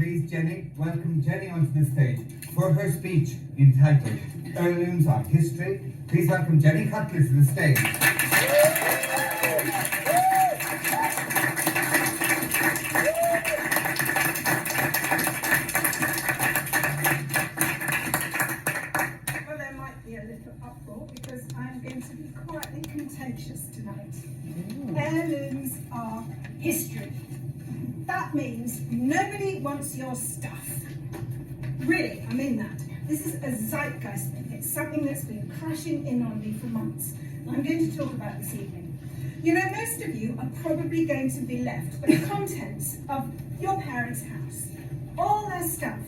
please welcome Jenny onto the stage for her speech entitled Heirlooms on History. Please welcome Jenny Cutler to the stage. Well, there might be a little uproar because I'm going to be quietly contentious tonight. Heirlooms are history. That means nobody wants your stuff. Really, I mean that. This is a zeitgeist thing. It's something that's been crashing in on me for months. And I'm going to talk about this evening. You know, most of you are probably going to be left with the contents of your parents' house. All their stuff.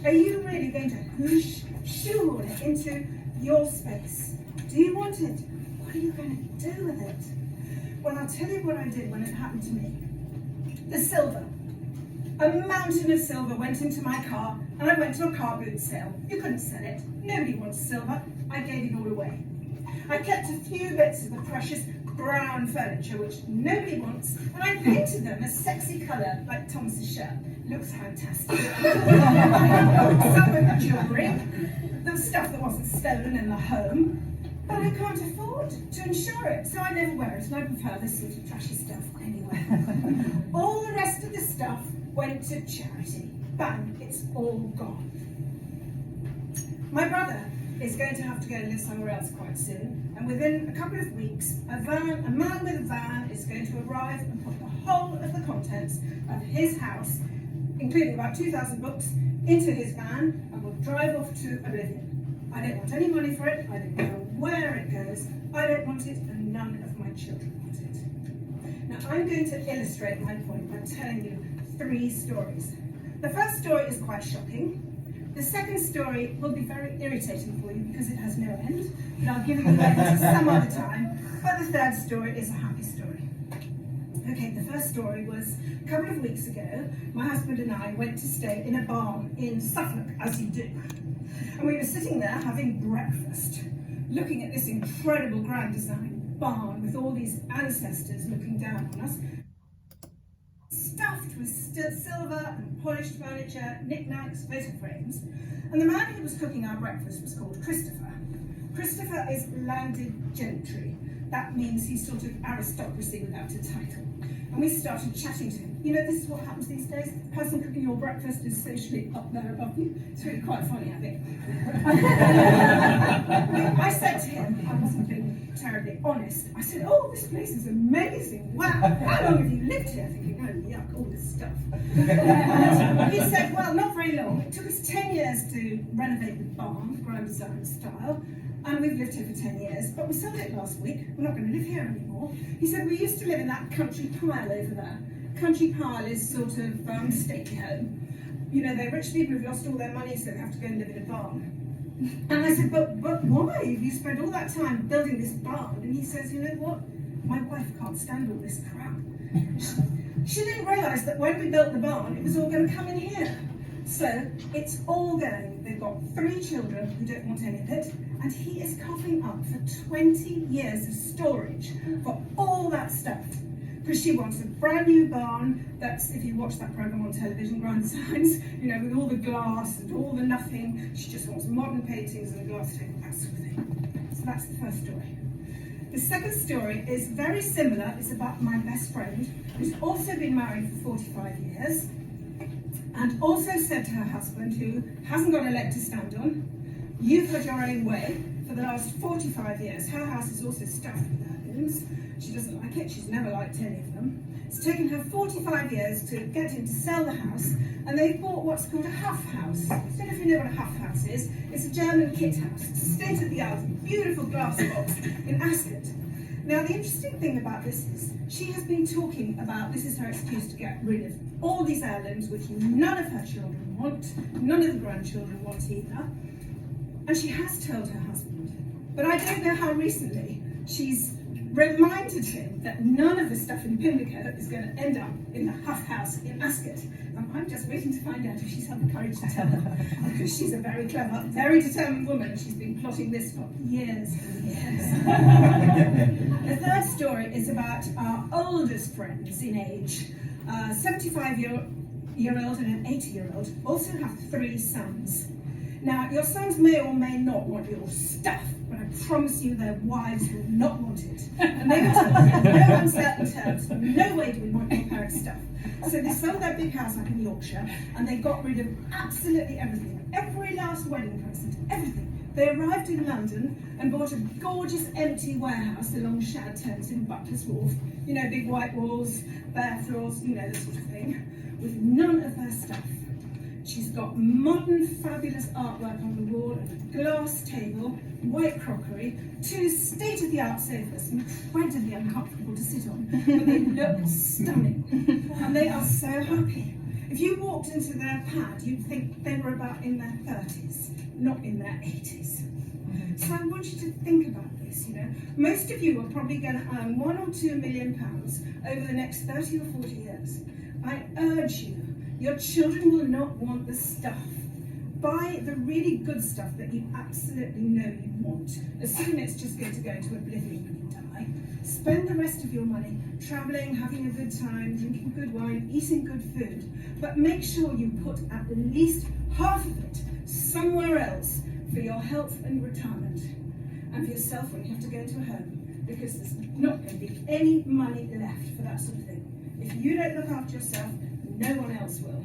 Are you really going to shoehorn it into your space? Do you want it? What are you going to do with it? Well, I'll tell you what I did when it happened to me. The silver. A mountain of silver went into my car and I went to a car boot sale. You couldn't sell it. Nobody wants silver. I gave it all away. I kept a few bits of the precious brown furniture which nobody wants and I painted them a sexy colour like Thomas's shirt. Looks fantastic. Some of the jewellery, the stuff that wasn't stolen in the home. But I can't afford to insure it, so I never wear it, and I prefer this sort of trashy stuff anyway. All the rest of the stuff went to charity. Bang, it's all gone. My brother is going to have to go and live somewhere else quite soon, and within a couple of weeks, a man with a van is going to arrive and put the whole of the contents of his house, including about 2,000 books, into his van, and will drive off to oblivion. I don't want any money for it, I don't know where it goes, I don't want it, and none of my children want it. Now I'm going to illustrate my point by telling you 3 stories. The first story is quite shocking. The second story will be very irritating for you because it has no end, but I'll give it away some other time. But the third story is a happy story. Okay, the first story was a couple of weeks ago, my husband and I went to stay in a barn in Suffolk, as you do. And we were sitting there having breakfast, looking at this incredible grand design barn with all these ancestors looking down on us, stuffed with silver and polished furniture, knickknacks, photo frames. And the man who was cooking our breakfast was called Christopher. Christopher is landed gentry. That means he's sort of aristocracy without a title. And we started chatting to him. You know, this is what happens these days. The person cooking your breakfast is socially up there above you. It's really quite funny, I think. I said to him, I wasn't being terribly honest, I said, oh, this place is amazing. Wow, how long have you lived here? Thinking, oh, yuck, all this stuff. And he said, well, not very long. It took us 10 years to renovate the barn, grand design style. And we've lived here for 10 years, but we sold it last week. We're not going to live here anymore. He said, we used to live in that country pile over there. Country pile is sort of stately home. You know, they're rich people who've lost all their money, so they have to go and live in a barn. And I said, but why? You spent all that time building this barn. And he says, you know what? My wife can't stand all this crap. She didn't realise that when we built the barn, it was all going to come in here. So it's all going. They've got 3 children who don't want any of it, and he is coughing up for 20 years of storage for all that stuff. Because she wants a brand new barn that's, if you watch that programme on television, Grand Designs, you know, with all the glass and all the nothing. She just wants modern paintings and a glass table, that sort of thing. So that's the first story. The second story is very similar. It's about my best friend, who's also been married for 45 years, and also said to her husband, who hasn't got a leg to stand on, you've had your own way for the last 45 years. Her house is also stuffed with heirlooms. She doesn't like it, she's never liked any of them. It's taken her 45 years to get him to sell the house, and they've bought what's called a Huff House. I don't know if you know what a Huff House is. It's a German kit house. It's a state-of-the-art, beautiful glass box in Ascot. Now, the interesting thing about this is she has been talking about, this is her excuse to get rid of all these heirlooms, which none of her children want, none of the grandchildren want either. And she has told her husband. But I don't know how recently she's reminded him that none of the stuff in Pimlico is going to end up in the Huff House in Ascot. And I'm just waiting to find out if she's had the courage to tell her, because she's a very clever, very determined woman. She's been plotting this for years and years. The third story is about our oldest friends in age. 75-year-old 80-year-old and an 80-year-old also have 3 sons. Now, your sons may or may not want your stuff, but I promise you their wives will not want it. And they will tell you in no uncertain terms, no way do we want your parents' stuff. So they sold their big house up in Yorkshire, and they got rid of absolutely everything. Every last wedding present, everything. They arrived in London and bought a gorgeous empty warehouse along Shad Thames in Butler's Wharf. You know, big white walls, bare floors, you know, the sort of thing, with none of their stuff. She's got modern, fabulous artwork on the wall, and a glass table, white crockery, 2 state-of-the-art sofas, incredibly uncomfortable to sit on, but they look stunning. And they are so happy. If you walked into their pad, you'd think they were about in their 30s, not in their 80s. So I want you to think about this, you know. Most of you are probably going to earn £1 or £2 million over the next 30 or 40 years. I urge you, your children will not want the stuff. Buy the really good stuff that you absolutely know you want. Assume it's just going to go into oblivion when you die. Spend the rest of your money travelling, having a good time, drinking good wine, eating good food. But make sure you put at least half of it somewhere else for your health and retirement. And for yourself when you have to go into a home. Because there's not going to be any money left for that sort of thing. If you don't look after yourself, no one else will.